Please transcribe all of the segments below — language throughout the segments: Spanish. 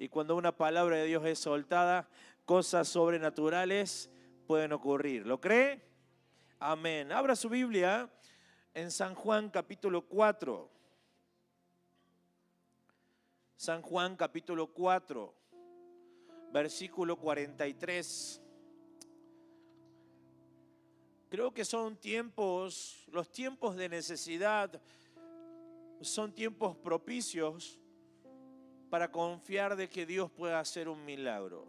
Y cuando una palabra de Dios es soltada, cosas sobrenaturales pueden ocurrir. ¿Lo cree? Amén. Abra su Biblia en San Juan capítulo 4. San Juan capítulo 4, versículo 43. Creo que son tiempos, los tiempos de necesidad son tiempos propicios para confiar de que Dios pueda hacer un milagro.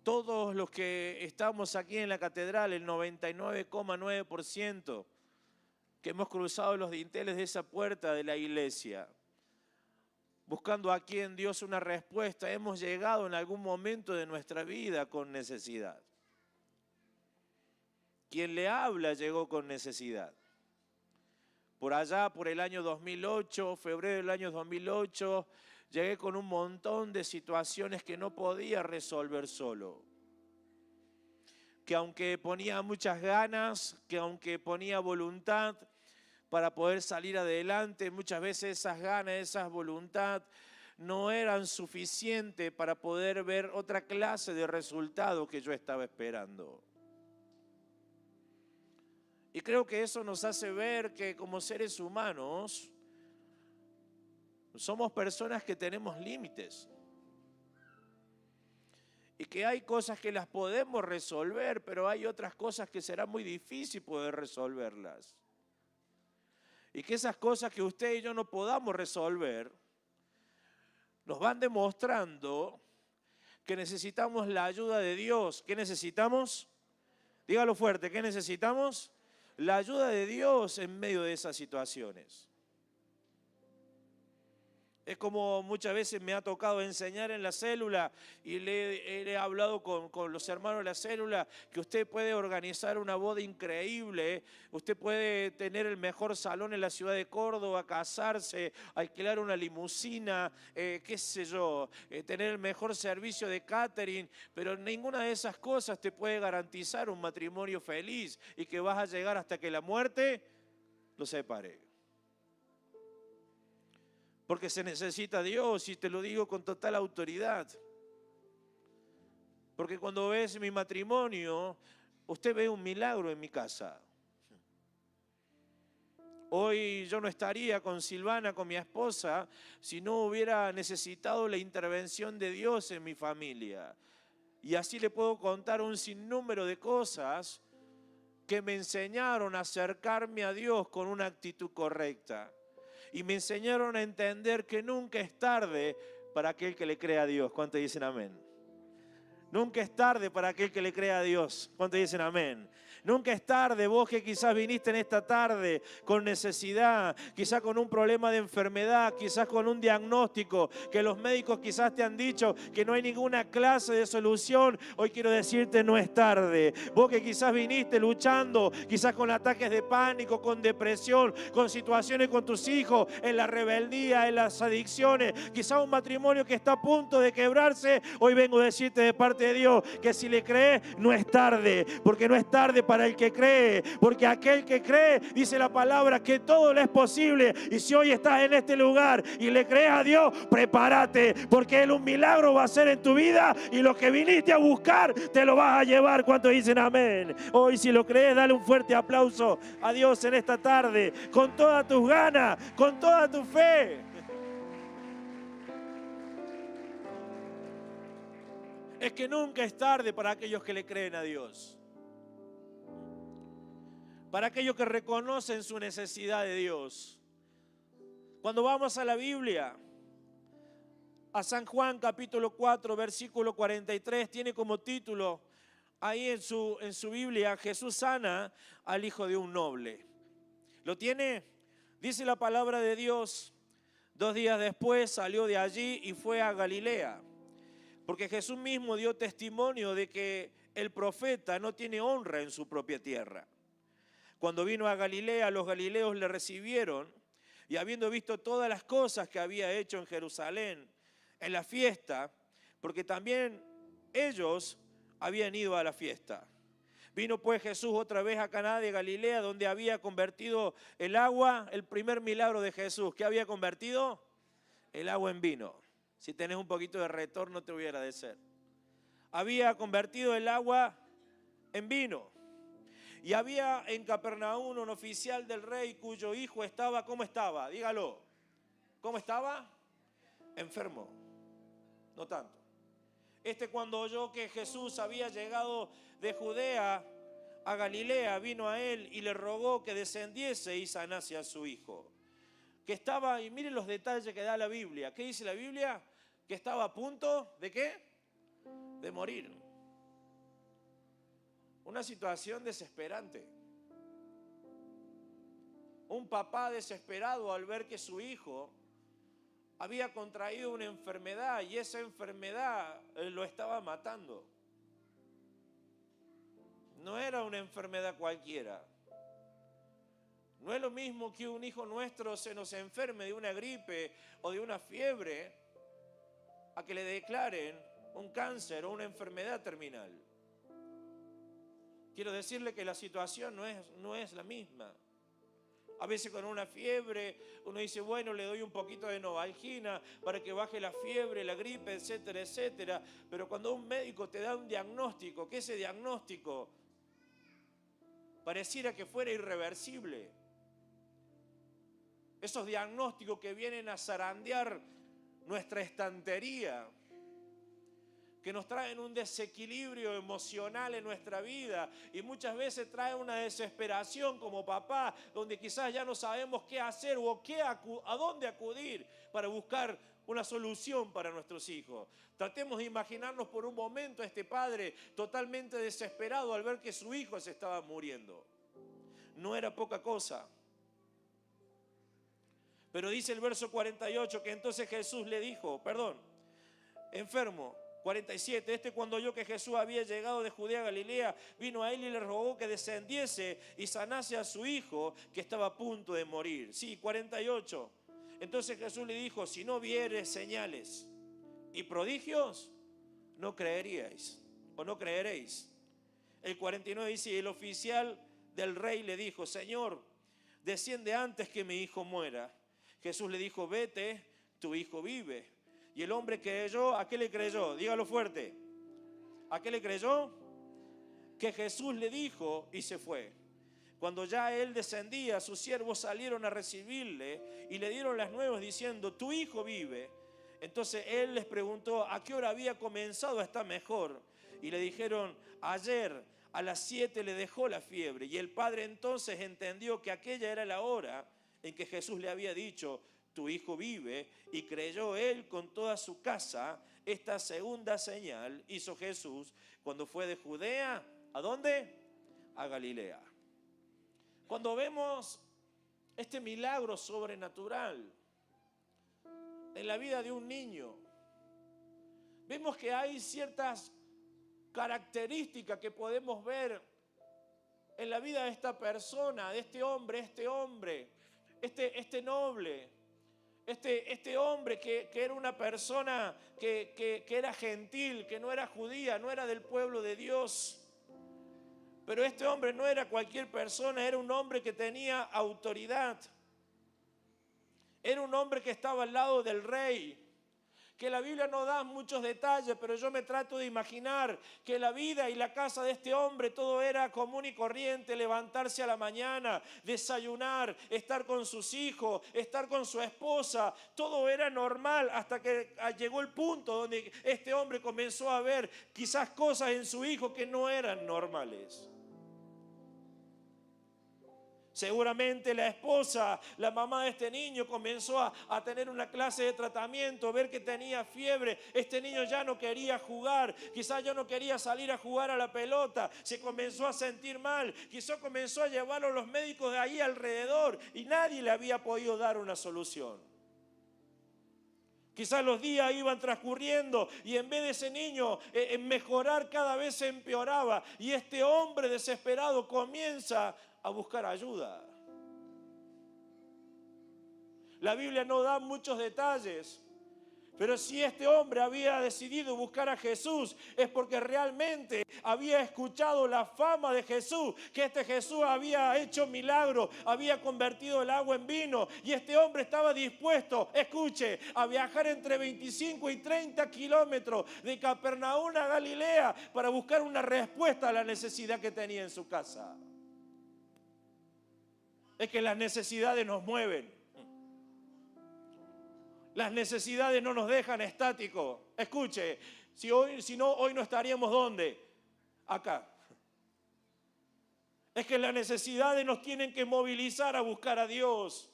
Todos los que estamos aquí en la catedral, el 99,9% que hemos cruzado los dinteles de esa puerta de la iglesia, buscando aquí en Dios una respuesta, hemos llegado en algún momento de nuestra vida con necesidad. Quien le habla llegó con necesidad. Por allá, por el año 2008, febrero del año 2008, llegué con un montón de situaciones que no podía resolver solo. Que aunque ponía muchas ganas, que aunque ponía voluntad para poder salir adelante, muchas veces esas ganas, esas voluntad no eran suficientes para poder ver otra clase de resultado que yo estaba esperando. Y creo que eso nos hace ver que como seres humanos somos personas que tenemos límites. Y que hay cosas que las podemos resolver, pero hay otras cosas que será muy difícil poder resolverlas. Y que esas cosas que usted y yo no podamos resolver, nos van demostrando que necesitamos la ayuda de Dios. ¿Qué necesitamos? Dígalo fuerte, ¿qué necesitamos? La ayuda de Dios en medio de esas situaciones. Es como muchas veces me ha tocado enseñar en la célula y le he hablado con los hermanos de la célula que usted puede organizar una boda increíble, usted puede tener el mejor salón en la ciudad de Córdoba, casarse, alquilar una limusina, qué sé yo, tener el mejor servicio de catering, pero ninguna de esas cosas te puede garantizar un matrimonio feliz y que vas a llegar hasta que la muerte los separe. Porque se necesita Dios, y te lo digo con total autoridad. Porque cuando ves mi matrimonio, usted ve un milagro en mi casa. Hoy yo no estaría con Silvana, con mi esposa, si no hubiera necesitado la intervención de Dios en mi familia. Y así le puedo contar un sinnúmero de cosas que me enseñaron a acercarme a Dios con una actitud correcta. Y me enseñaron a entender que nunca es tarde para aquel que le crea a Dios. ¿Cuántos dicen amén? Nunca es tarde para aquel que le crea a Dios. ¿Cuántos dicen amén? Nunca es tarde, vos que quizás viniste en esta tarde con necesidad, quizás con un problema de enfermedad, quizás con un diagnóstico, que los médicos quizás te han dicho que no hay ninguna clase de solución. Hoy quiero decirte, no es tarde. Vos que quizás viniste luchando, quizás con ataques de pánico, con depresión, con situaciones con tus hijos, en la rebeldía, en las adicciones, quizás un matrimonio que está a punto de quebrarse. Hoy vengo a decirte de parte de Dios que si le crees, no es tarde, porque no es tarde para el que cree, porque aquel que cree, dice la palabra, que todo le es posible. Y si hoy estás en este lugar y le crees a Dios, prepárate, porque Él un milagro va a hacer en tu vida y lo que viniste a buscar te lo vas a llevar. ¿Cuántos dicen amén? Hoy si lo crees, dale un fuerte aplauso a Dios en esta tarde, con todas tus ganas, con toda tu fe. Es que nunca es tarde para aquellos que le creen a Dios. Para aquellos que reconocen su necesidad de Dios. Cuando vamos a la Biblia, a San Juan capítulo 4, versículo 43, tiene como título, ahí en su Biblia, Jesús sana al hijo de un noble. ¿Lo tiene? Dice la palabra de Dios, 2 días después salió de allí y fue a Galilea. Porque Jesús mismo dio testimonio de que el profeta no tiene honra en su propia tierra. Cuando vino a Galilea, los galileos le recibieron y habiendo visto todas las cosas que había hecho en Jerusalén, en la fiesta, porque también ellos habían ido a la fiesta. Vino pues Jesús otra vez a Caná de Galilea, donde había convertido el agua, el primer milagro de Jesús. ¿Qué había convertido? El agua en vino. Si tenés un poquito de retorno te voy a agradecer. Había convertido el agua en vino. Y había en Capernaum un oficial del rey cuyo hijo estaba, ¿cómo estaba? Dígalo. ¿Cómo estaba? Enfermo. No tanto. Cuando oyó que Jesús había llegado de Judea a Galilea, vino a él y le rogó que descendiese y sanase a su hijo. Que estaba, y miren los detalles que da la Biblia. ¿Qué dice la Biblia? Que estaba a punto, ¿de qué? De morir. Una situación desesperante. Un papá desesperado al ver que su hijo había contraído una enfermedad y esa enfermedad lo estaba matando. No era una enfermedad cualquiera. No es lo mismo que un hijo nuestro se nos enferme de una gripe o de una fiebre a que le declaren un cáncer o una enfermedad terminal. Quiero decirle que la situación no es la misma. A veces con una fiebre uno dice, bueno, le doy un poquito de Novalgina para que baje la fiebre, la gripe, etcétera, etcétera. Pero cuando un médico te da un diagnóstico, que ese diagnóstico pareciera que fuera irreversible. Esos diagnósticos que vienen a zarandear nuestra estantería, que nos traen un desequilibrio emocional en nuestra vida y muchas veces traen una desesperación como papá, donde quizás ya no sabemos qué hacer o a dónde acudir para buscar una solución para nuestros hijos. Tratemos de imaginarnos por un momento a este padre totalmente desesperado al ver que su hijo se estaba muriendo. No era poca cosa. Pero dice el verso 48 que entonces Jesús le dijo, enfermo, 47, cuando oyó que Jesús había llegado de Judea a Galilea, vino a él y le rogó que descendiese y sanase a su hijo que estaba a punto de morir. Sí, 48. Entonces Jesús le dijo, si no vieres señales y prodigios, no creeríais o no creeréis. El 49 dice, y el oficial del rey le dijo, Señor, desciende antes que mi hijo muera. Jesús le dijo, vete, tu hijo vive. Y el hombre creyó, ¿a qué le creyó? Dígalo fuerte. ¿A qué le creyó? Que Jesús le dijo y se fue. Cuando ya él descendía, sus siervos salieron a recibirle y le dieron las nuevas diciendo, tu hijo vive. Entonces él les preguntó, ¿a qué hora había comenzado a estar mejor? Y le dijeron, ayer a las 7 le dejó la fiebre. Y el padre entonces entendió que aquella era la hora en que Jesús le había dicho, tu hijo vive, y creyó él con toda su casa. Esta segunda señal hizo Jesús cuando fue de Judea, ¿a dónde? A Galilea. Cuando vemos este milagro sobrenatural en la vida de un niño, vemos que hay ciertas características que podemos ver en la vida de esta persona, de este hombre, este noble, este hombre que era una persona que era gentil, que no era judía, no era del pueblo de Dios. Pero este hombre no era cualquier persona, era un hombre que tenía autoridad. Era un hombre que estaba al lado del rey. Que la Biblia no da muchos detalles, pero yo me trato de imaginar que la vida y la casa de este hombre todo era común y corriente, levantarse a la mañana, desayunar, estar con sus hijos, estar con su esposa, todo era normal hasta que llegó el punto donde este hombre comenzó a ver quizás cosas en su hijo que no eran normales. Seguramente la esposa, la mamá de este niño comenzó a tener una clase de tratamiento, ver que tenía fiebre. Este niño ya no quería jugar, quizás ya no quería salir a jugar a la pelota, se comenzó a sentir mal, quizás comenzó a llevarlo a los médicos de ahí alrededor y nadie le había podido dar una solución. Quizás los días iban transcurriendo y en vez de ese niño mejorar cada vez se empeoraba y este hombre desesperado comienza a buscar ayuda. La Biblia no da muchos detalles, Pero si este hombre había decidido buscar a Jesús, es porque realmente había escuchado la fama de Jesús, que este Jesús había hecho milagros, había convertido el agua en vino, y este hombre estaba dispuesto, escuche, a viajar entre 25 y 30 kilómetros de Capernaum a Galilea para buscar una respuesta a la necesidad que tenía en su casa. Es que las necesidades nos mueven. Las necesidades no nos dejan estáticos. Escuche, si no, hoy no estaríamos ¿dónde? Acá. Es que las necesidades nos tienen que movilizar a buscar a Dios.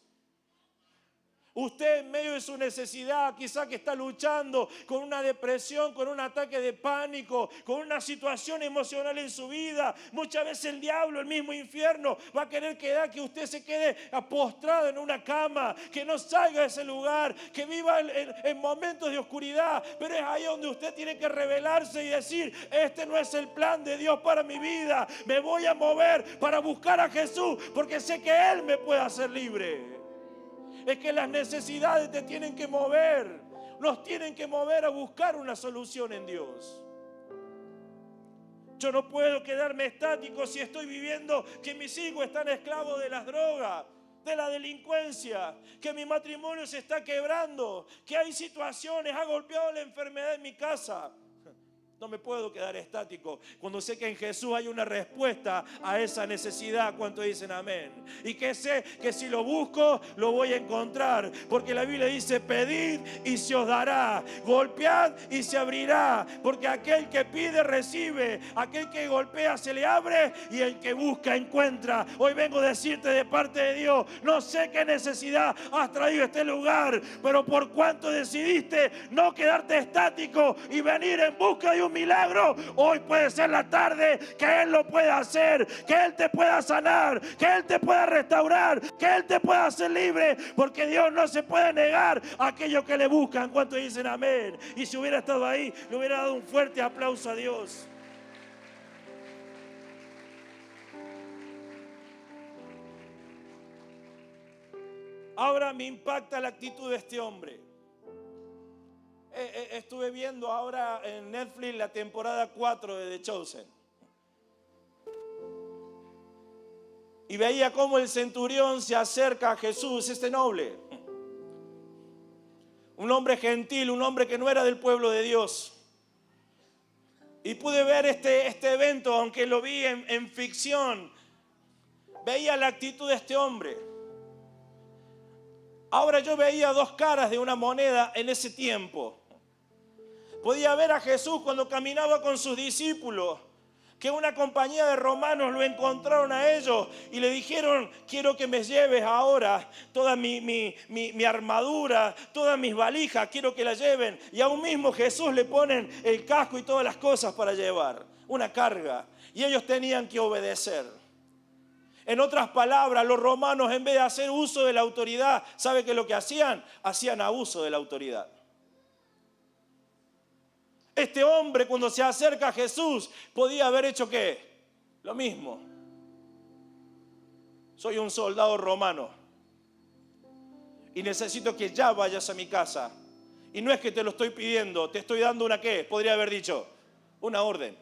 Usted en medio de su necesidad, quizá que está luchando con una depresión, con un ataque de pánico, con una situación emocional en su vida. Muchas veces el diablo, el mismo infierno, va a querer que usted se quede postrado en una cama, que no salga de ese lugar, que viva en momentos de oscuridad. Pero es ahí donde usted tiene que revelarse y decir, este no es el plan de Dios para mi vida. Me voy a mover para buscar a Jesús, porque sé que Él me puede hacer libre. Es que las necesidades te tienen que mover, nos tienen que mover a buscar una solución en Dios. Yo no puedo quedarme estático si estoy viviendo que mis hijos están esclavos de las drogas, de la delincuencia, que mi matrimonio se está quebrando, que hay situaciones, ha golpeado la enfermedad en mi casa. No me puedo quedar estático cuando sé que en Jesús hay una respuesta a esa necesidad. ¿Cuántos dicen amén? Y que sé que si lo busco, lo voy a encontrar. Porque la Biblia dice, pedid y se os dará. Golpead y se abrirá. Porque aquel que pide, recibe. Aquel que golpea, se le abre. Y el que busca, encuentra. Hoy vengo a decirte de parte de Dios, no sé qué necesidad has traído a este lugar, pero por cuanto decidiste no quedarte estático y venir en busca de un milagro, hoy puede ser la tarde que Él lo pueda hacer, que Él te pueda sanar, que Él te pueda restaurar, que Él te pueda hacer libre, porque Dios no se puede negar a aquellos que le buscan. ¿Cuántos dicen amén? Y si hubiera estado ahí, le hubiera dado un fuerte aplauso a Dios. Ahora me impacta la actitud de este hombre. Estuve viendo ahora en Netflix la temporada 4 de The Chosen. Y veía cómo el centurión se acerca a Jesús, este noble. Un hombre gentil, un hombre que no era del pueblo de Dios. Y pude ver este evento, aunque lo vi en ficción. Veía la actitud de este hombre. Ahora yo veía dos caras de una moneda en ese tiempo. Podía ver a Jesús cuando caminaba con sus discípulos, que una compañía de romanos lo encontraron a ellos y le dijeron, quiero que me lleves ahora toda mi armadura, todas mis valijas, quiero que la lleven. Y aún mismo Jesús le ponen el casco y todas las cosas para llevar, una carga. Y ellos tenían que obedecer. En otras palabras, los romanos, en vez de hacer uso de la autoridad, ¿sabe qué es lo que hacían? Hacían abuso de la autoridad. Este hombre, cuando se acerca a Jesús, podía haber hecho ¿qué? Lo mismo. Soy un soldado romano y necesito que ya vayas a mi casa. Y no es que te lo estoy pidiendo, te estoy dando una ¿qué? Podría haber dicho, una orden.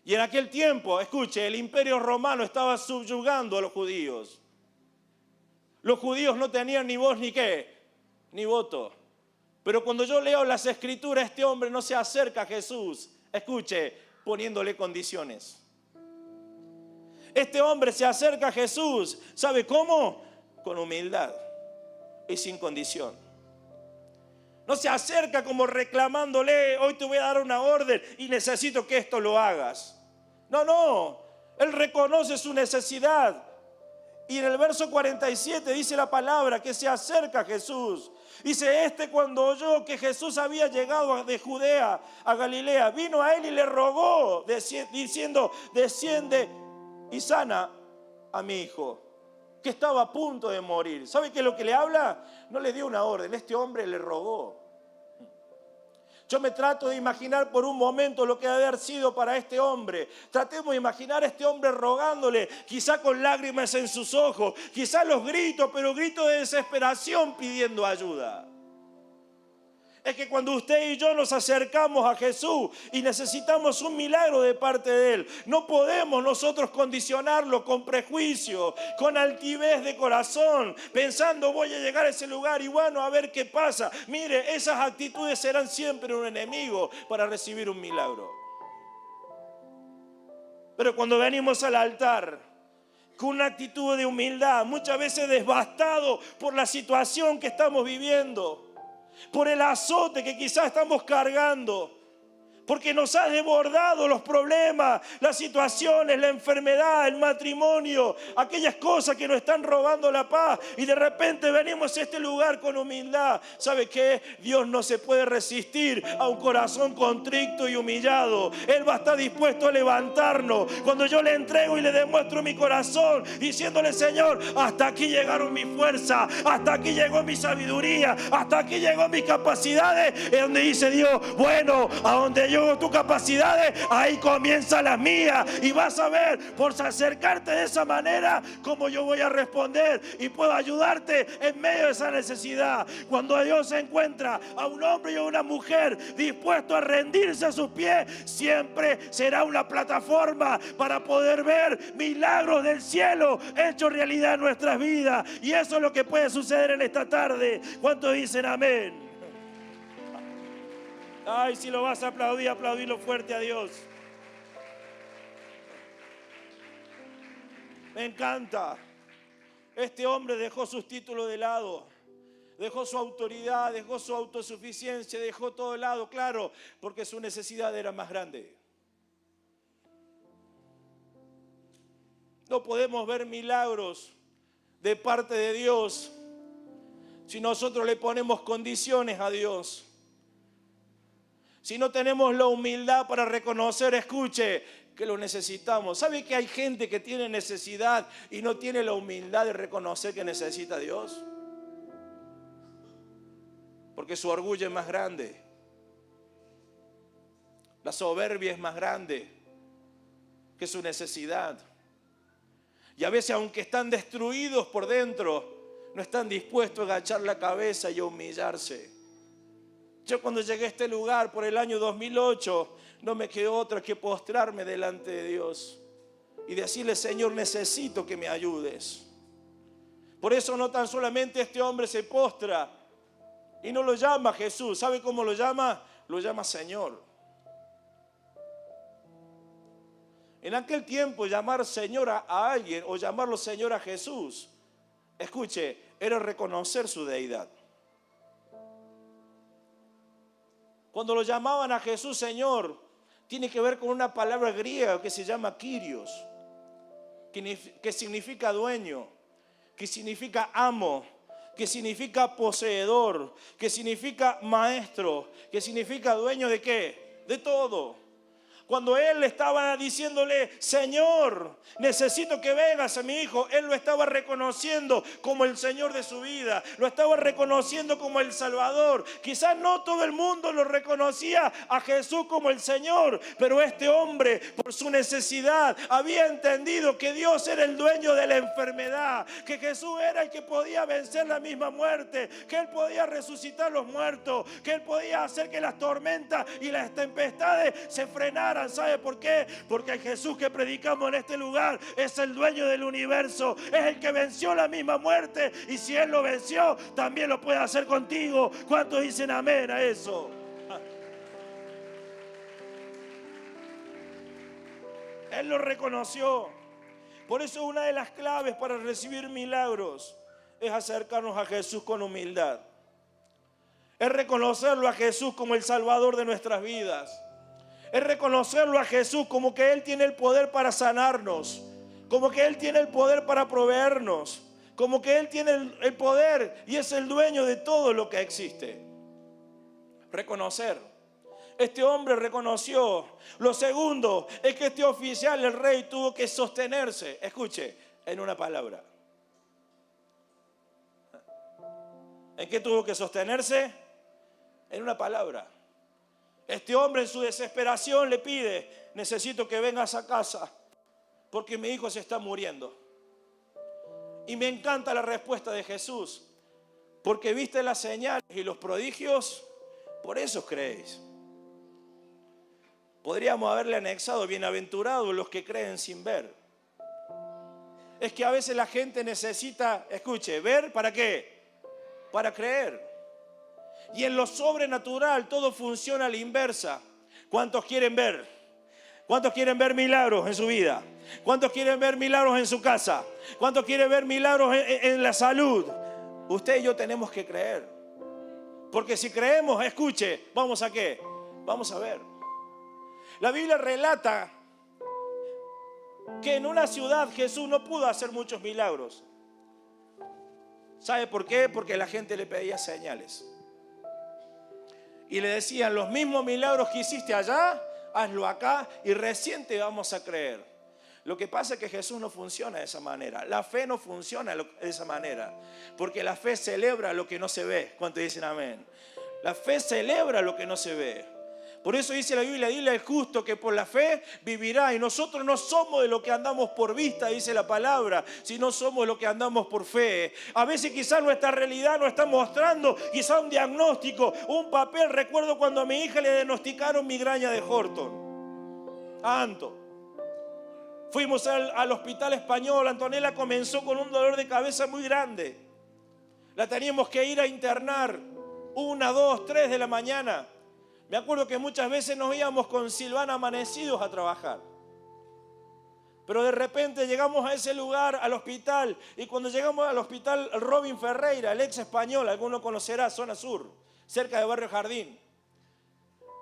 Y en aquel tiempo, escuche, el imperio romano estaba subyugando a los judíos. Los judíos no tenían ni voz ni qué, ni voto. Pero cuando yo leo las escrituras, este hombre no se acerca a Jesús, escuche, poniéndole condiciones. Este hombre se acerca a Jesús, ¿sabe cómo? Con humildad y sin condición. No se acerca como reclamándole, hoy te voy a dar una orden y necesito que esto lo hagas. No, él reconoce su necesidad. Y en el verso 47 dice la palabra que se acerca a Jesús. Dice, cuando oyó que Jesús había llegado de Judea a Galilea, vino a él y le rogó, diciendo, desciende y sana a mi hijo, que estaba a punto de morir. ¿Sabe qué es lo que le habla? No le dio una orden, este hombre le rogó. Yo me trato de imaginar por un momento lo que debe haber sido para este hombre. Tratemos de imaginar a este hombre rogándole, quizá con lágrimas en sus ojos, quizá los gritos, pero gritos de desesperación pidiendo ayuda. Es que cuando usted y yo nos acercamos a Jesús y necesitamos un milagro de parte de Él, no podemos nosotros condicionarlo con prejuicio, con altivez de corazón, pensando voy a llegar a ese lugar y bueno, a ver qué pasa. Mire, esas actitudes serán siempre un enemigo para recibir un milagro. Pero cuando venimos al altar con una actitud de humildad, muchas veces devastado por la situación que estamos viviendo, por el azote que quizás estamos cargando, porque nos ha desbordado los problemas, las situaciones, la enfermedad, el matrimonio, aquellas cosas que nos están robando la paz, y de repente venimos a este lugar con humildad. ¿Sabe qué? Dios no se puede resistir a un corazón contrito y humillado. Él va a estar dispuesto a levantarnos cuando yo le entrego y le demuestro mi corazón, diciéndole: Señor, hasta aquí llegaron mis fuerzas, hasta aquí llegó mi sabiduría, hasta aquí llegó mis capacidades. Es donde dice Dios: bueno, a donde yo tus capacidades, ahí comienzan las mías. Y vas a ver, por acercarte de esa manera, cómo yo voy a responder y puedo ayudarte en medio de esa necesidad. Cuando Dios encuentra a un hombre y a una mujer dispuesto a rendirse a sus pies, siempre será una plataforma para poder ver milagros del cielo hechos realidad en nuestras vidas. Y eso es lo que puede suceder en esta tarde. ¿Cuántos dicen amén? Ay, si lo vas a aplaudir, aplaudirlo fuerte a Dios. Me encanta. Este hombre dejó sus títulos de lado, dejó su autoridad, dejó su autosuficiencia, dejó todo de lado, claro, porque su necesidad era más grande. No podemos ver milagros de parte de Dios si nosotros le ponemos condiciones a Dios. Si no tenemos la humildad para reconocer, escuche, que lo necesitamos. ¿Sabe que hay gente que tiene necesidad y no tiene la humildad de reconocer que necesita a Dios? Porque su orgullo es más grande. La soberbia es más grande que su necesidad. Y a veces, aunque están destruidos por dentro, no están dispuestos a agachar la cabeza y a humillarse. Yo cuando llegué a este lugar por el año 2008, no me quedó otra que postrarme delante de Dios y decirle: Señor, necesito que me ayudes. Por eso no tan solamente este hombre se postra y no lo llama Jesús. ¿Sabe cómo lo llama? Lo llama Señor. En aquel tiempo, llamar Señor a alguien o llamarlo Señor a Jesús, escuche, era reconocer su deidad. Cuando lo llamaban a Jesús Señor, tiene que ver con una palabra griega que se llama Kyrios, que significa dueño, que significa amo, que significa poseedor, que significa maestro, que significa dueño ¿de qué? De todo. Cuando él estaba diciéndole: Señor, necesito que vengas a mi hijo, él lo estaba reconociendo como el Señor de su vida, lo estaba reconociendo como el Salvador. Quizás no todo el mundo lo reconocía a Jesús como el Señor, pero este hombre, por su necesidad, había entendido que Dios era el dueño de la enfermedad, que Jesús era el que podía vencer la misma muerte, que Él podía resucitar los muertos, que Él podía hacer que las tormentas y las tempestades se frenaran. ¿Sabe por qué? Porque el Jesús que predicamos en este lugar es el dueño del universo, es el que venció la misma muerte, y si Él lo venció, también lo puede hacer contigo. ¿Cuántos dicen amén a eso? Él lo reconoció. Por eso una de las claves para recibir milagros es acercarnos a Jesús con humildad. Es reconocerlo a Jesús como el Salvador de nuestras vidas. Es reconocerlo a Jesús como que Él tiene el poder para sanarnos, como que Él tiene el poder para proveernos, como que Él tiene el poder y es el dueño de todo lo que existe. Reconocer. Este hombre reconoció. Lo segundo es que este oficial, el rey, tuvo que sostenerse, escuche, en una palabra. ¿En qué tuvo que sostenerse? En una palabra. Este hombre en su desesperación le pide: necesito que vengas a casa porque mi hijo se está muriendo. Y me encanta la respuesta de Jesús: porque viste las señales y los prodigios, por eso creéis. Podríamos haberle anexado: bienaventurados los que creen sin ver. Es que a veces la gente necesita, escuche, ver, ¿para qué? Para creer. Y en lo sobrenatural todo funciona a la inversa. ¿Cuántos quieren ver? ¿Cuántos quieren ver milagros en su vida? ¿Cuántos quieren ver milagros en su casa? ¿Cuántos quieren ver milagros en la salud? Usted y yo tenemos que creer. Porque si creemos, escuche, ¿vamos a qué? Vamos a ver. La Biblia relata que en una ciudad Jesús no pudo hacer muchos milagros. ¿Sabe por qué? Porque la gente le pedía señales. Y le decían: los mismos milagros que hiciste allá, hazlo acá y recién te vamos a creer. Lo que pasa es que Jesús no funciona de esa manera. La fe no funciona de esa manera. Porque la fe celebra lo que no se ve. ¿Cuántos dicen amén? La fe celebra lo que no se ve. Por eso dice la Biblia: dile al justo que por la fe vivirá. Y nosotros no somos de lo que andamos por vista, dice la palabra, sino somos lo que andamos por fe. A veces quizás nuestra realidad nos está mostrando quizás un diagnóstico, un papel. Recuerdo cuando a mi hija le diagnosticaron migraña de Horton. Anto. Fuimos al hospital español. Antonella comenzó con un dolor de cabeza muy grande. La teníamos que ir a internar 1, 2, 3 de la mañana. Me acuerdo que muchas veces nos íbamos con Silvana amanecidos a trabajar. Pero de repente llegamos a ese lugar, al hospital. Y cuando llegamos al hospital Robin Ferreira, el ex español, alguno conocerá, zona sur, cerca de Barrio Jardín.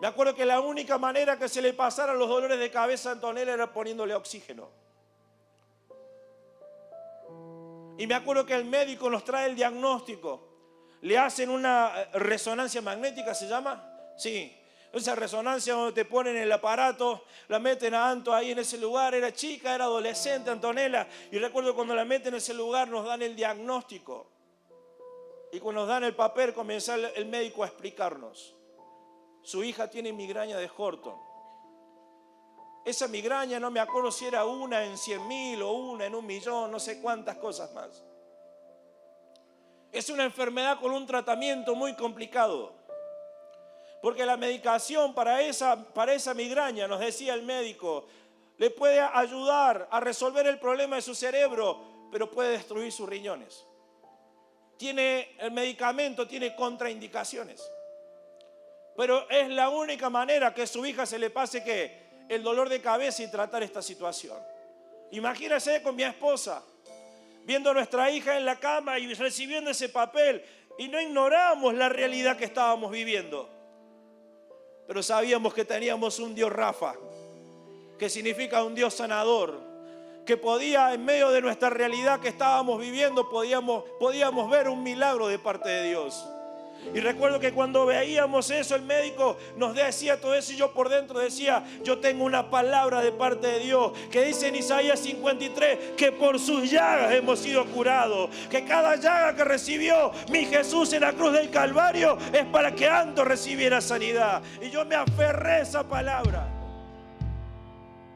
Me acuerdo que la única manera que se le pasaran los dolores de cabeza a Antonella era poniéndole oxígeno. Y me acuerdo que el médico nos trae el diagnóstico. Le hacen una resonancia magnética, ¿se llama? Sí. Esa resonancia donde te ponen el aparato, la meten a Anto ahí en ese lugar. Era chica, era adolescente Antonella. Y recuerdo cuando la meten en ese lugar nos dan el diagnóstico. Y cuando nos dan el papel comienza el médico a explicarnos. Su hija tiene migraña de Horton. Esa migraña no me acuerdo si era 1 en 100.000 o 1 en 1.000.000, no sé cuántas cosas más. Es una enfermedad con un tratamiento muy complicado. Porque la medicación para esa migraña, nos decía el médico, le puede ayudar a resolver el problema de su cerebro, pero puede destruir sus riñones. El medicamento tiene contraindicaciones. Pero es la única manera que a su hija se le pase ¿qué? El dolor de cabeza y tratar esta situación. Imagínense con mi esposa, viendo a nuestra hija en la cama y recibiendo ese papel, y no ignoramos la realidad que estábamos viviendo. Pero sabíamos que teníamos un Dios Rafa, que significa un Dios sanador, que podía, en medio de nuestra realidad que estábamos viviendo, podíamos ver un milagro de parte de Dios. Y recuerdo que cuando veíamos eso, el médico nos decía todo eso, y yo por dentro decía: yo tengo una palabra de parte de Dios que dice en Isaías 53 que por sus llagas hemos sido curados, que cada llaga que recibió mi Jesús en la cruz del Calvario es para que Anto recibiera sanidad. Y yo me aferré a esa palabra.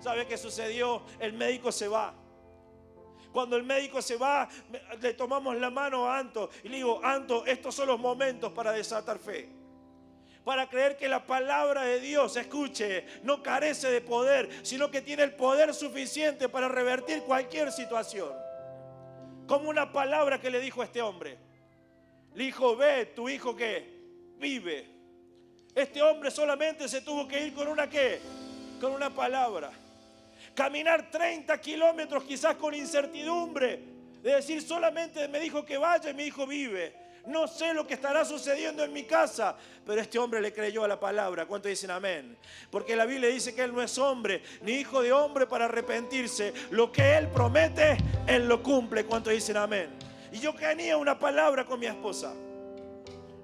¿Sabe qué sucedió? El médico se va. Cuando el médico se va, le tomamos la mano a Anto y le digo: Anto, estos son los momentos para desatar fe. Para creer que la palabra de Dios, escuche, no carece de poder, sino que tiene el poder suficiente para revertir cualquier situación. Como una palabra que le dijo a este hombre. Le dijo: ve, tu hijo ¿qué? Vive. Este hombre solamente se tuvo que ir con una ¿qué? Con una palabra. Caminar 30 kilómetros quizás con incertidumbre. De decir, solamente me dijo que vaya y mi hijo vive. No sé lo que estará sucediendo en mi casa, pero este hombre le creyó a la palabra. ¿Cuántos dicen amén? Porque la Biblia dice que él no es hombre, ni hijo de hombre para arrepentirse. Lo que él promete, él lo cumple. ¿Cuántos dicen amén? Y yo tenía una palabra con mi esposa.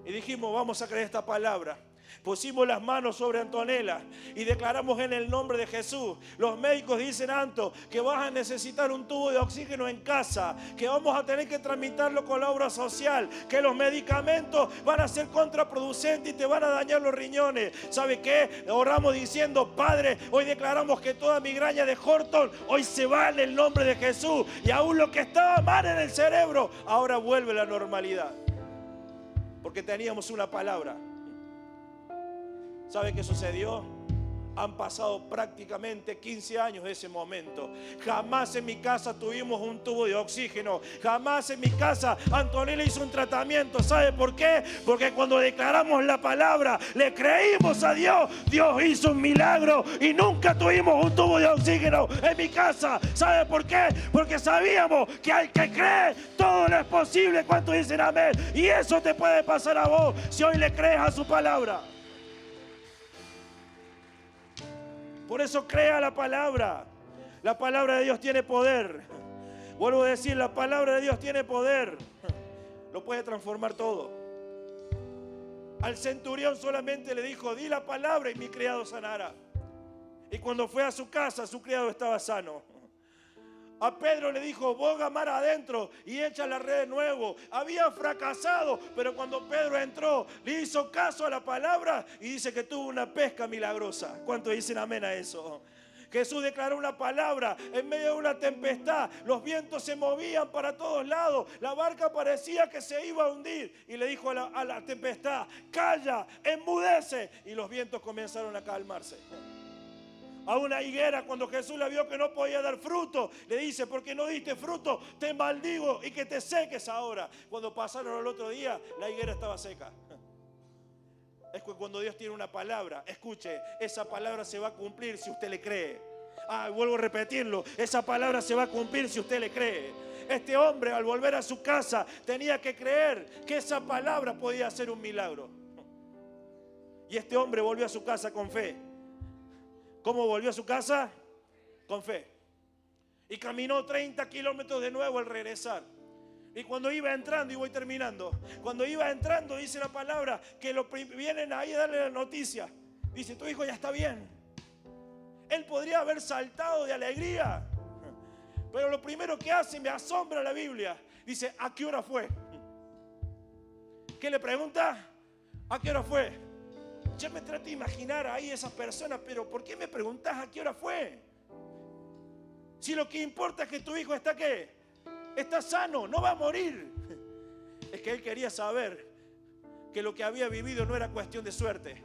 Y dijimos: vamos a creer esta palabra. Pusimos las manos sobre Antonella y declaramos en el nombre de Jesús. Los médicos dicen, Anto, que vas a necesitar un tubo de oxígeno en casa, que vamos a tener que tramitarlo con la obra social, que los medicamentos van a ser contraproducentes y te van a dañar los riñones. ¿Sabe qué? Oramos diciendo, Padre, hoy declaramos que toda migraña de Horton hoy se va en el nombre de Jesús, y aún lo que estaba mal en el cerebro ahora vuelve a la normalidad, porque teníamos una palabra. ¿Sabe qué sucedió? Han pasado prácticamente 15 años de ese momento. Jamás en mi casa tuvimos un tubo de oxígeno. Jamás en mi casa Antonella hizo un tratamiento. ¿Sabe por qué? Porque cuando declaramos la palabra, le creímos a Dios. Dios hizo un milagro y nunca tuvimos un tubo de oxígeno en mi casa. ¿Sabe por qué? Porque sabíamos que al que cree, todo lo es posible. ¿Cuántos dicen amén? Y eso te puede pasar a vos si hoy le crees a su palabra. Por eso crea la palabra. La palabra de Dios tiene poder. Vuelvo a decir, la palabra de Dios tiene poder. Lo puede transformar todo. Al centurión solamente le dijo, di la palabra y mi criado sanará. Y cuando fue a su casa, su criado estaba sano. A Pedro le dijo, boga mar adentro y echa la red de nuevo. Había fracasado, pero cuando Pedro entró, le hizo caso a la palabra y dice que tuvo una pesca milagrosa. ¿Cuántos dicen amén a eso? Jesús declaró una palabra en medio de una tempestad. Los vientos se movían para todos lados. La barca parecía que se iba a hundir. Y le dijo a la tempestad, calla, enmudece. Y los vientos comenzaron a calmarse. A una higuera, cuando Jesús la vio que no podía dar fruto, le dice, porque no diste fruto, te maldigo y que te seques ahora. Cuando pasaron el otro día, la higuera estaba seca. Es que cuando Dios tiene una palabra, escuche, esa palabra se va a cumplir si usted le cree. Vuelvo a repetirlo, esa palabra se va a cumplir si usted le cree. Este hombre, al volver a su casa, tenía que creer que esa palabra podía hacer un milagro. Y este hombre volvió a su casa con fe. ¿Cómo volvió a su casa? Con fe. Y caminó 30 kilómetros de nuevo al regresar. Y cuando iba entrando, y voy terminando, cuando iba entrando dice la palabra que vienen ahí a darle la noticia. Dice, tu hijo ya está bien. Él podría haber saltado de alegría, pero lo primero que hace, me asombra la Biblia, dice, ¿a qué hora fue? ¿Qué le pregunta? ¿A qué hora fue? Yo me trato de imaginar ahí esas personas, pero ¿por qué me preguntás a qué hora fue? Si lo que importa es que tu hijo está ¿qué? Está sano, no va a morir. Es que él quería saber que lo que había vivido no era cuestión de suerte.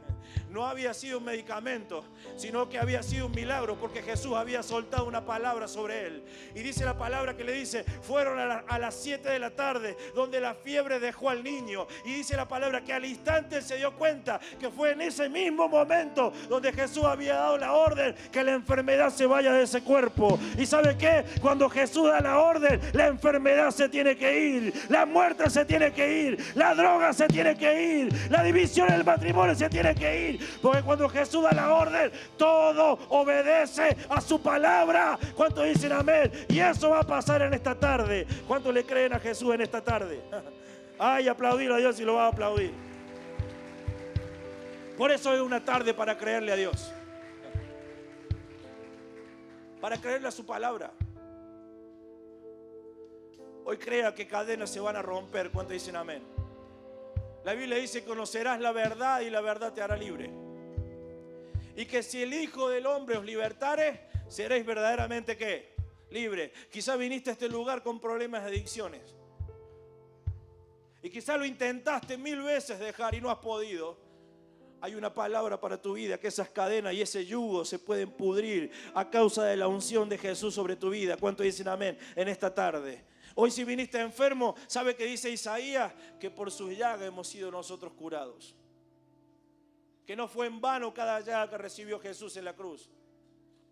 No había sido un medicamento, sino que había sido un milagro, porque Jesús había soltado una palabra sobre él. Y dice la palabra que le dice, fueron a las 7 de la tarde, donde la fiebre dejó al niño. Y dice la palabra que al instante se dio cuenta que fue en ese mismo momento donde Jesús había dado la orden que la enfermedad se vaya de ese cuerpo. ¿Y sabe qué? Cuando Jesús da la orden, la enfermedad se tiene que ir, la muerte se tiene que ir, la droga se tiene que ir, la división del matrimonio se tiene que ir. Porque cuando Jesús da la orden, todo obedece a su palabra. ¿Cuántos dicen amén? Y eso va a pasar en esta tarde. ¿Cuántos le creen a Jesús en esta tarde? Ay, aplaudir a Dios y lo va a aplaudir. Por eso es una tarde para creerle a Dios, para creerle a su palabra. Hoy crea que cadenas se van a romper. ¿Cuántos dicen amén? La Biblia dice, conocerás la verdad y la verdad te hará libre. Y que si el Hijo del Hombre os libertare, seréis verdaderamente ¿qué? Libre. Quizá viniste a este lugar con problemas de adicciones. Y quizá lo intentaste 1000 veces dejar y no has podido. Hay una palabra para tu vida, que esas cadenas y ese yugo se pueden pudrir a causa de la unción de Jesús sobre tu vida. ¿Cuántos dicen amén en esta tarde? Hoy si viniste enfermo, ¿sabe qué dice Isaías? Que por sus llagas hemos sido nosotros curados. Que no fue en vano cada llaga que recibió Jesús en la cruz.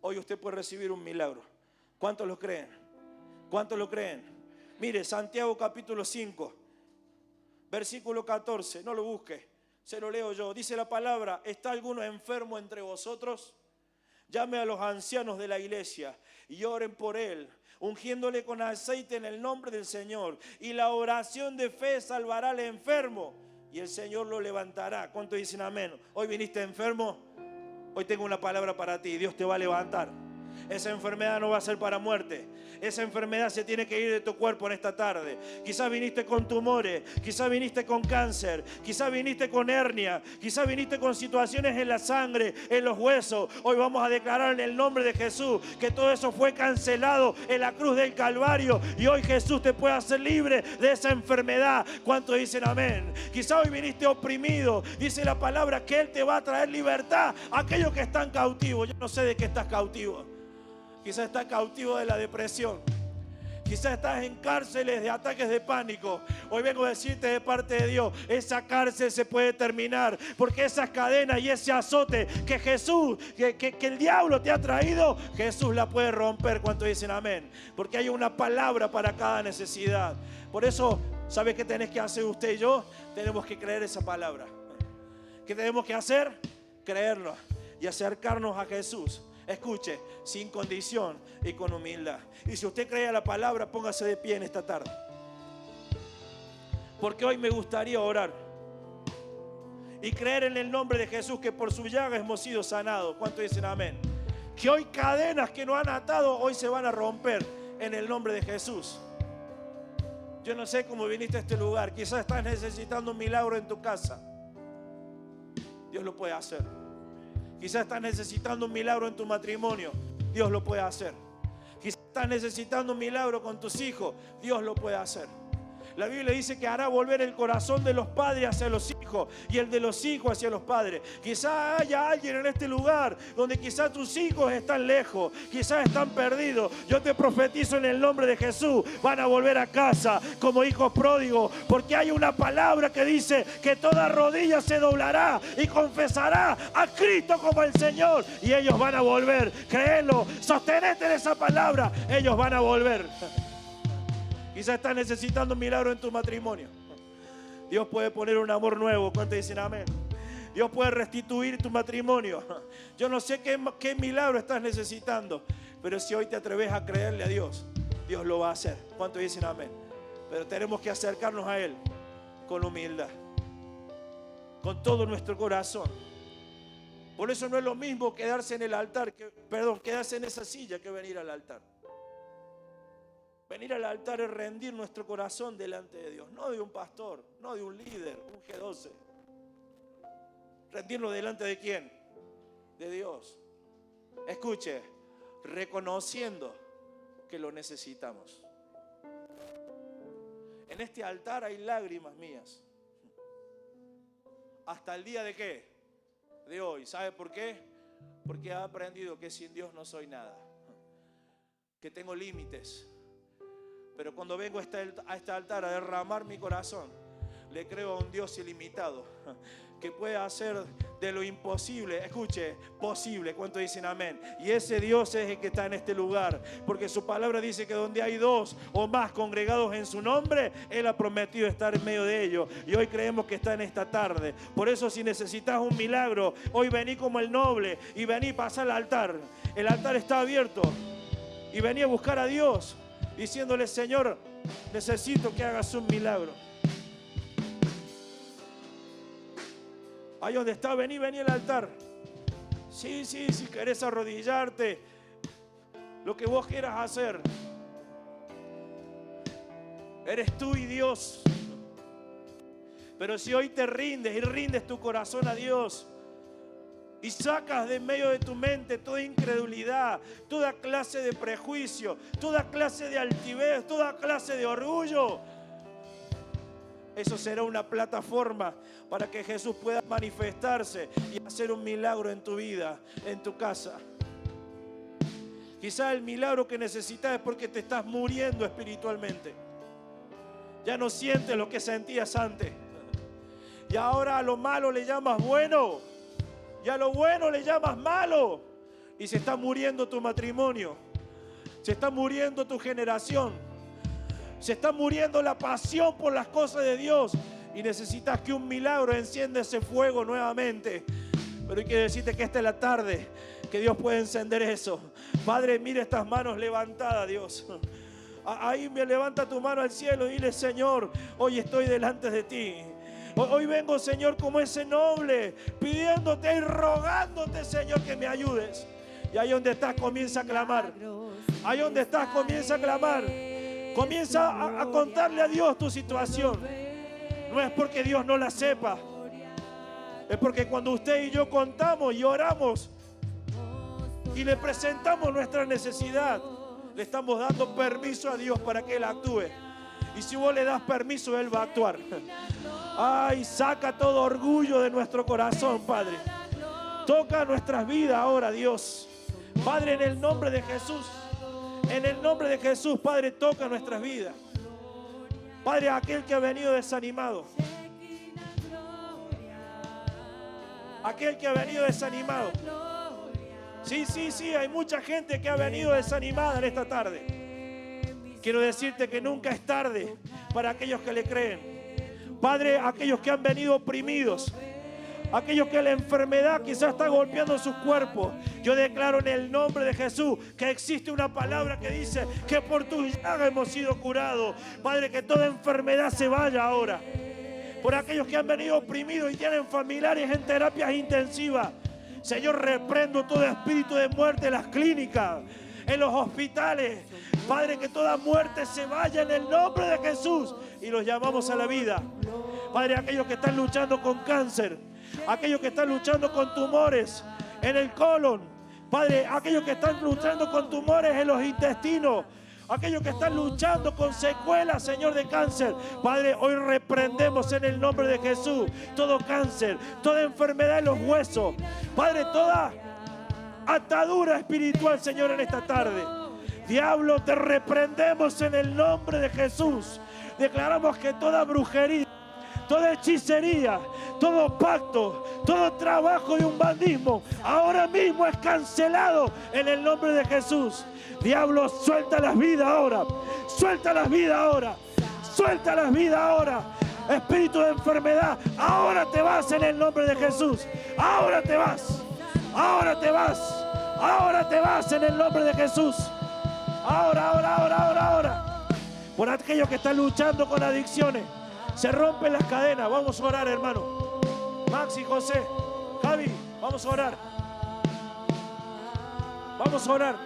Hoy usted puede recibir un milagro. ¿Cuántos lo creen? ¿Cuántos lo creen? Mire, Santiago capítulo 5, versículo 14, no lo busque, se lo leo yo. Dice la palabra, ¿está alguno enfermo entre vosotros? Llame a los ancianos de la iglesia y oren por él, ungiéndole con aceite en el nombre del Señor. Y la oración de fe salvará al enfermo, y el Señor lo levantará. ¿Cuántos dicen amén? Hoy viniste enfermo, hoy tengo una palabra para ti. Dios te va a levantar. Esa enfermedad no va a ser para muerte. Esa enfermedad se tiene que ir de tu cuerpo en esta tarde. Quizás viniste con tumores, quizás viniste con cáncer, quizás viniste con hernia, quizás viniste con situaciones en la sangre, en los huesos. Hoy vamos a declarar en el nombre de Jesús que todo eso fue cancelado en la cruz del Calvario, y hoy Jesús te puede hacer libre de esa enfermedad. ¿Cuántos dicen amén? Quizás hoy viniste oprimido. Dice la palabra que Él te va a traer libertad a aquellos que están cautivos. Yo no sé de qué estás cautivo. Quizás estás cautivo de la depresión. Quizás estás en cárceles de ataques de pánico. Hoy vengo a decirte de parte de Dios, esa cárcel se puede terminar, porque esas cadenas y ese azote que Jesús, que el diablo te ha traído, Jesús la puede romper. ¿Cuántos dicen amén? Porque hay una palabra para cada necesidad. Por eso, ¿sabe qué tenés que hacer usted y yo? Tenemos que creer esa palabra. ¿Qué tenemos que hacer? Creerlo y acercarnos a Jesús. Escuche, sin condición y con humildad. Y si usted cree a la palabra, póngase de pie en esta tarde. Porque hoy me gustaría orar y creer en el nombre de Jesús, que por su llaga hemos sido sanados. ¿Cuántos dicen amén? Que hoy cadenas que nos han atado, hoy se van a romper en el nombre de Jesús. Yo no sé cómo viniste a este lugar. Quizás estás necesitando un milagro en tu casa. Dios lo puede hacer. Quizás estás necesitando un milagro en tu matrimonio. Dios lo puede hacer. Quizás estás necesitando un milagro con tus hijos. Dios lo puede hacer. La Biblia dice que hará volver el corazón de los padres hacia los hijos y el de los hijos hacia los padres. Quizás haya alguien en este lugar donde quizás tus hijos están lejos, quizás están perdidos. Yo te profetizo en el nombre de Jesús, van a volver a casa como hijos pródigos, porque hay una palabra que dice que toda rodilla se doblará y confesará a Cristo como el Señor, y ellos van a volver. Créelo, sostenete en esa palabra, ellos van a volver. Quizás estás necesitando un milagro en tu matrimonio. Dios puede poner un amor nuevo. ¿Cuántos dicen amén? Dios puede restituir tu matrimonio. Yo no sé qué milagro estás necesitando, pero si hoy te atreves a creerle a Dios, Dios lo va a hacer. ¿Cuántos dicen amén? Pero tenemos que acercarnos a Él con humildad, con todo nuestro corazón. Por eso no es lo mismo quedarse en el altar, quedarse en esa silla, que venir al altar. Venir al altar es rendir nuestro corazón delante de Dios, no de un pastor, no de un líder, un G12. Rendirlo delante de ¿quién? De Dios. Escuche, reconociendo que lo necesitamos. En este altar hay lágrimas mías. ¿Hasta el día de qué? De hoy. ¿Sabe por qué? Porque he aprendido que sin Dios no soy nada, que tengo límites. Pero cuando vengo a este altar a derramar mi corazón, le creo a un Dios ilimitado, que puede hacer de lo imposible, escuche, posible. ¿Cuántos dicen amén? Y ese Dios es el que está en este lugar, porque su palabra dice que donde hay dos o más congregados en su nombre, Él ha prometido estar en medio de ellos, y hoy creemos que está en esta tarde. Por eso, si necesitas un milagro, hoy vení como el noble y vení a pasar al altar. El altar está abierto y vení a buscar a Dios, diciéndole: Señor, necesito que hagas un milagro. Ahí donde está, vení al altar. Sí, si querés arrodillarte, lo que vos quieras hacer. Eres tú y Dios. Pero si hoy te rindes y rindes tu corazón a Dios, y sacas de en medio de tu mente toda incredulidad, toda clase de prejuicio, toda clase de altivez, toda clase de orgullo, eso será una plataforma para que Jesús pueda manifestarse y hacer un milagro en tu vida, en tu casa. Quizás el milagro que necesitas es porque te estás muriendo espiritualmente. Ya no sientes lo que sentías antes. Y ahora a lo malo le llamas bueno. Y a lo bueno le llamas malo. Y se está muriendo tu matrimonio. Se está muriendo tu generación. Se está muriendo la pasión por las cosas de Dios. Y necesitas que un milagro encienda ese fuego nuevamente. Pero hay que decirte que esta es la tarde que Dios puede encender eso. Padre, mira estas manos levantadas, Dios. Ahí me levanta tu mano al cielo y dile: Señor, hoy estoy delante de ti. Hoy vengo, Señor, como ese noble, pidiéndote y rogándote, Señor, que me ayudes. Y ahí donde estás, comienza a clamar. Ahí donde estás, comienza a clamar. Comienza a contarle a Dios tu situación. No es porque Dios no la sepa. Es porque cuando usted y yo contamos y oramos y le presentamos nuestra necesidad, le estamos dando permiso a Dios para que Él actúe. Y si vos le das permiso, Él va a actuar. Ay, saca todo orgullo de nuestro corazón, Padre. Toca nuestras vidas ahora, Dios. Padre, en el nombre de Jesús. En el nombre de Jesús, Padre, toca nuestras vidas. Padre, aquel que ha venido desanimado. Aquel que ha venido desanimado. Sí, hay mucha gente que ha venido desanimada en esta tarde. Quiero decirte que nunca es tarde para aquellos que le creen. Padre, aquellos que han venido oprimidos, aquellos que la enfermedad quizás está golpeando sus cuerpos, yo declaro en el nombre de Jesús que existe una palabra que dice que por tu llaga hemos sido curados. Padre, que toda enfermedad se vaya ahora. Por aquellos que han venido oprimidos y tienen familiares en terapias intensivas, Señor, reprendo todo espíritu de muerte en las clínicas, en los hospitales. Padre, que toda muerte se vaya en el nombre de Jesús y los llamamos a la vida. Padre, aquellos que están luchando con cáncer, aquellos que están luchando con tumores en el colon, Padre, aquellos que están luchando con tumores en los intestinos, aquellos que están luchando con secuelas, Señor, de cáncer. Padre, hoy reprendemos en el nombre de Jesús todo cáncer, toda enfermedad en los huesos. Padre, toda atadura espiritual, Señor, en esta tarde. Diablo, te reprendemos en el nombre de Jesús. Declaramos que toda brujería, toda hechicería, todo pacto, todo trabajo de umbandismo ahora mismo es cancelado en el nombre de Jesús. Diablo, suelta las vidas ahora. Suelta las vidas ahora. Suelta las vidas ahora. Espíritu de enfermedad, ahora te vas en el nombre de Jesús. Ahora te vas. Ahora te vas. Ahora te vas en el nombre de Jesús. Ahora. Por aquellos que están luchando con adicciones, se rompen las cadenas. Vamos a orar, hermano. Maxi, José, Javi, vamos a orar. Vamos a orar.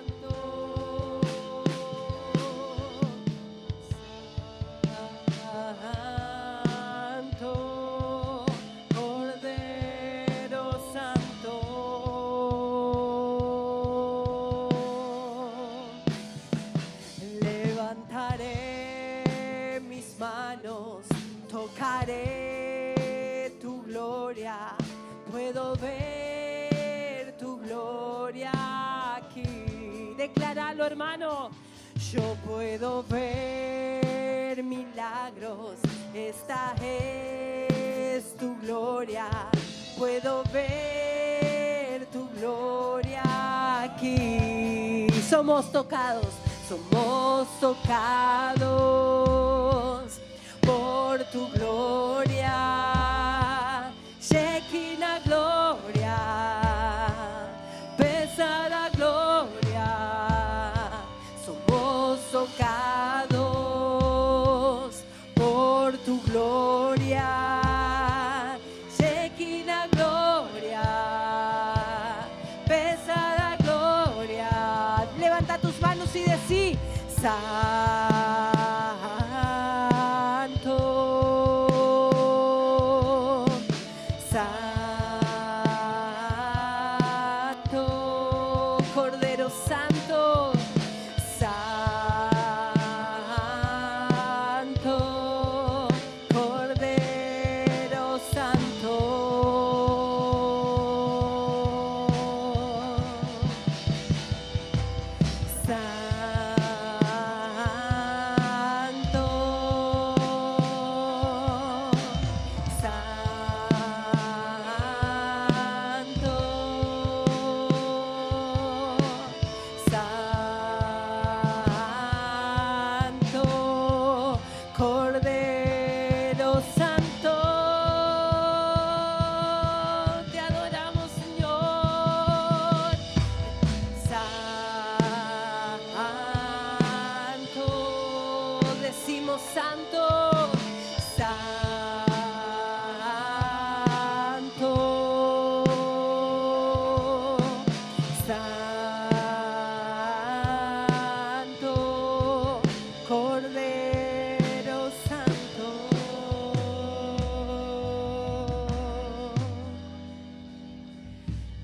Tocaré tu gloria, puedo ver tu gloria aquí. Decláralo, hermano. Yo puedo ver milagros, esta es tu gloria. Puedo ver tu gloria aquí. Somos tocados por tu gloria, Shekinah gloria, pesada gloria. Somos tocados por tu gloria, Shekinah gloria, pesada gloria. Levanta tus manos y decí: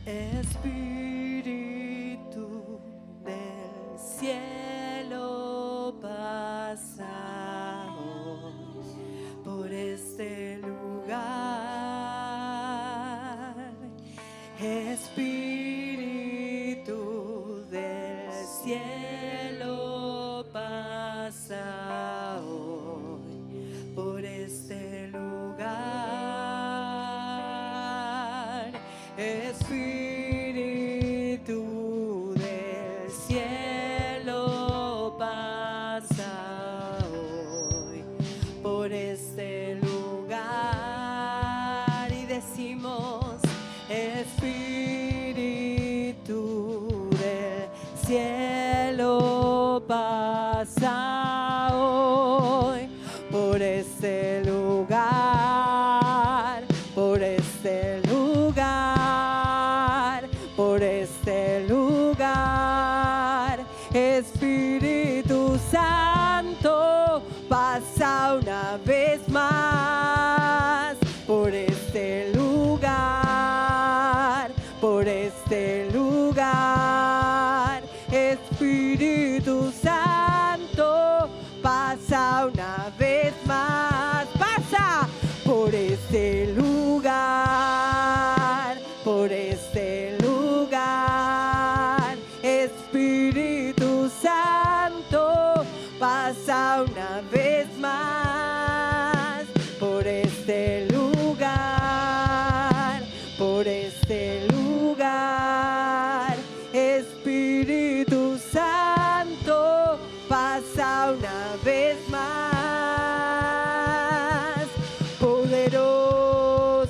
Espíritu del cielo pasa hoy por este lugar. Espíritu del cielo pasa hoy por este lugar. Espíritu del cielo pasa hoy por este lugar y decimos: Espíritu del cielo pasa hoy por este lugar, por este lugar, por este lugar. Espíritu Santo pasa una vez más por este lugar, por este lugar. Espíritu Santo pasa una vez más, pasa por este lugar, por este lugar. Espíritu Santo pasa una vez más por este lugar, por este lugar. Espíritu Santo pasa una vez más, poderoso,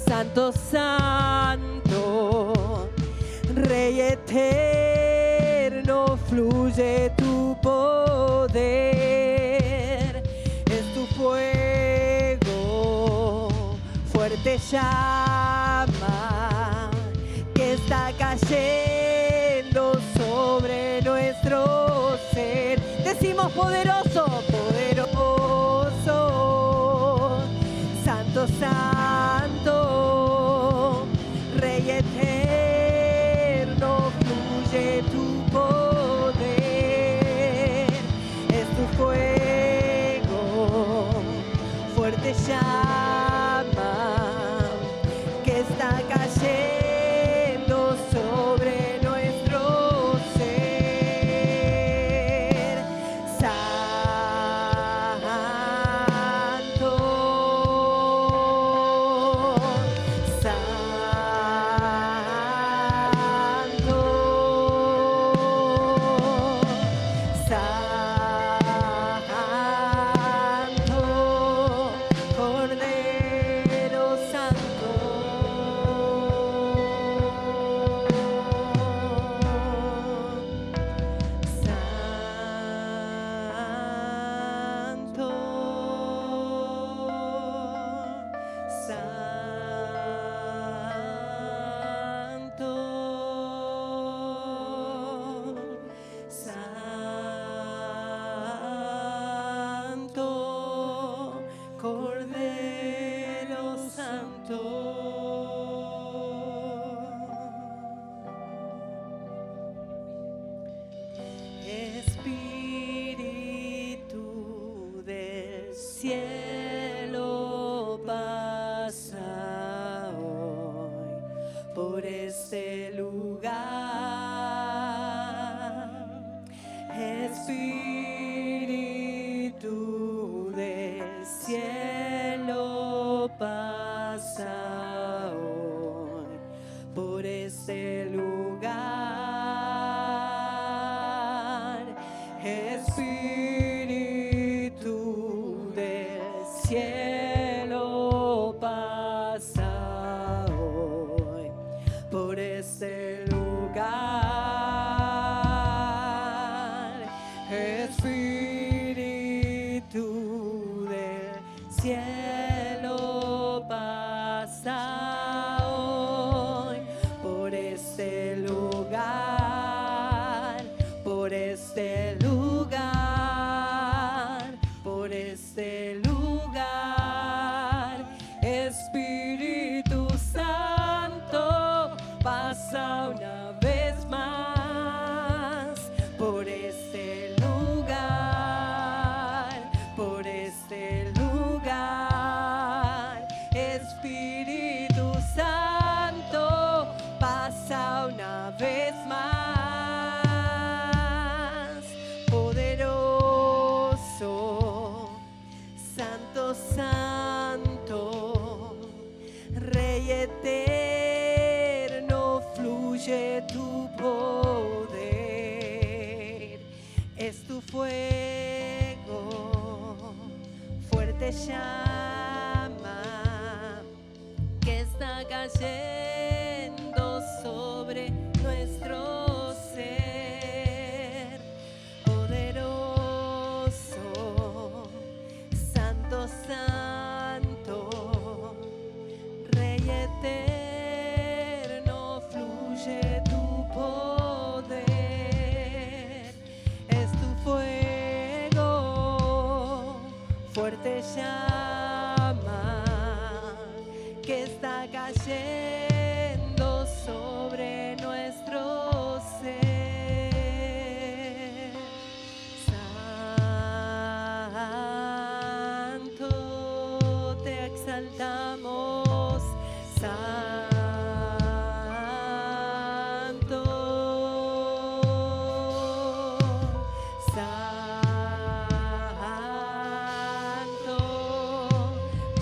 santo, santo, Rey eterno, fluye tu poder, es tu fuego, fuerte llama, que está cayendo sobre nuestro ser. Decimos: poderoso, poderoso, santo, santo, Rey eterno, fluye tu poder, es tu fuego, fuerte llama, que está cayendo sobre nuestro ser. Santo, santo, santo, Cordero Santo. Santo, Cordero Santo. Espíritu del cielo pasa hoy por este lugar. Espíritu del cielo pasa hoy por este lugar. Espíritu del cielo pasa hoy por este lugar. Espíritu del cielo pasa hoy por este lugar, por este lugar. eterno fluye tu poder. Es tu fuego, fuerte llama, que está cayendo sobre nuestro ser. Poderoso, santo, santo, Rey eterno, fluye tu poder. Es tu fuego, fuerte llama, que está cayendo sobre nuestro ser. Santo, te exaltamos. Santo, Santo,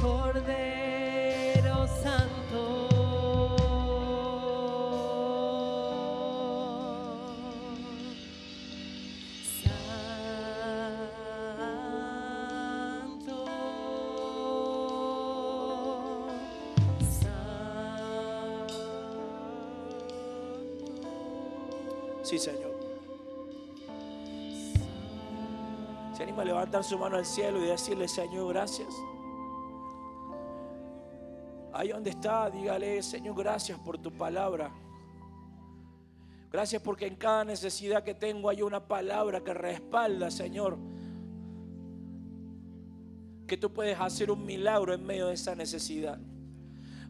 Cordero Santo. Sí, Señor. ¿Se anima a levantar su mano al cielo y decirle: Señor, gracias? Ahí donde está, dígale: Señor, gracias por tu palabra. Gracias porque en cada necesidad que tengo hay una palabra que respalda, Señor, que tú puedes hacer un milagro en medio de esa necesidad.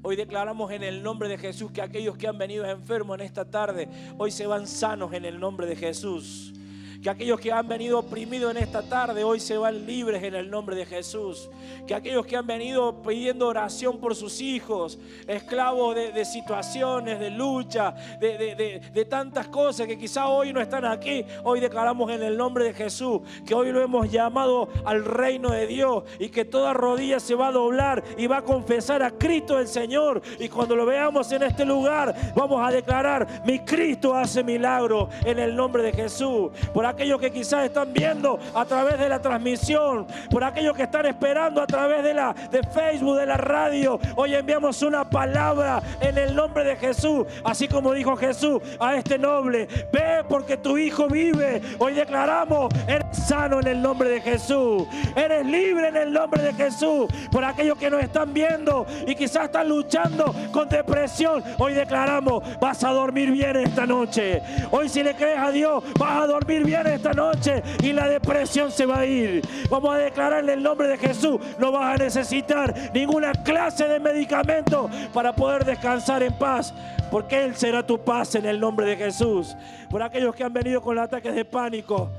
Hoy declaramos en el nombre de Jesús que aquellos que han venido enfermos en esta tarde, hoy se van sanos en el nombre de Jesús. Que aquellos que han venido oprimidos en esta tarde, hoy se van libres en el nombre de Jesús. Que aquellos que han venido pidiendo oración por sus hijos, esclavos de situaciones, de lucha, de tantas cosas que quizá hoy no están aquí, hoy declaramos en el nombre de Jesús que hoy lo hemos llamado al reino de Dios y que toda rodilla se va a doblar y va a confesar a Cristo el Señor. Y cuando lo veamos en este lugar, vamos a declarar: mi Cristo hace milagro en el nombre de Jesús. Por aquellos que quizás están viendo a través de la transmisión, por aquellos que están esperando a través de Facebook, de la radio, hoy enviamos una palabra en el nombre de Jesús, así como dijo Jesús a este noble: ve porque tu hijo vive. Hoy declaramos: eres sano en el nombre de Jesús, eres libre en el nombre de Jesús. Por aquellos que nos están viendo y quizás están luchando con depresión, hoy declaramos: vas a dormir bien esta noche. Hoy, si le crees a Dios, vas a dormir bien esta noche y la depresión se va a ir. Vamos a declarar en el nombre de Jesús: no vas a necesitar ninguna clase de medicamento para poder descansar en paz, porque Él será tu paz en el nombre de Jesús. Por aquellos que han venido con ataques de pánico,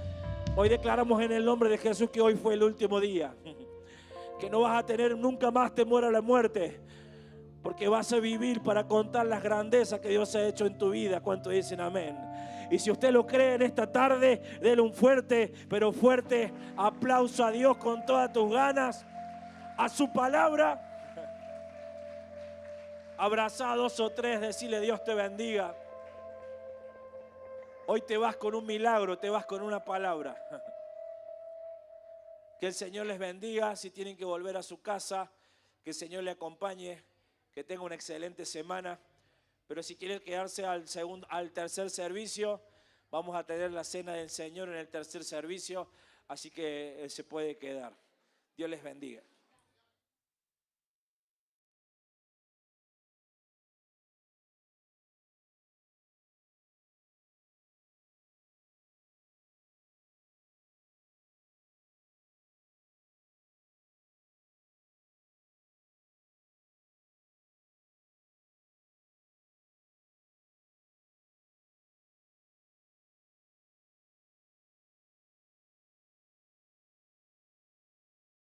hoy declaramos en el nombre de Jesús que hoy fue el último día, que no vas a tener nunca más temor a la muerte, porque vas a vivir para contar las grandezas que Dios ha hecho en tu vida. ¿Cuánto dicen amén? Y si usted lo cree en esta tarde, déle un fuerte, pero fuerte aplauso a Dios con todas tus ganas, a su palabra. Abrazá a 2 o 3, decirle: Dios te bendiga. Hoy te vas con un milagro, te vas con una palabra. Que el Señor les bendiga. Si tienen que volver a su casa, que el Señor le acompañe, que tenga una excelente semana. Pero si quieren quedarse al tercer servicio, vamos a tener la cena del Señor en el tercer servicio, así que se puede quedar. Dios les bendiga.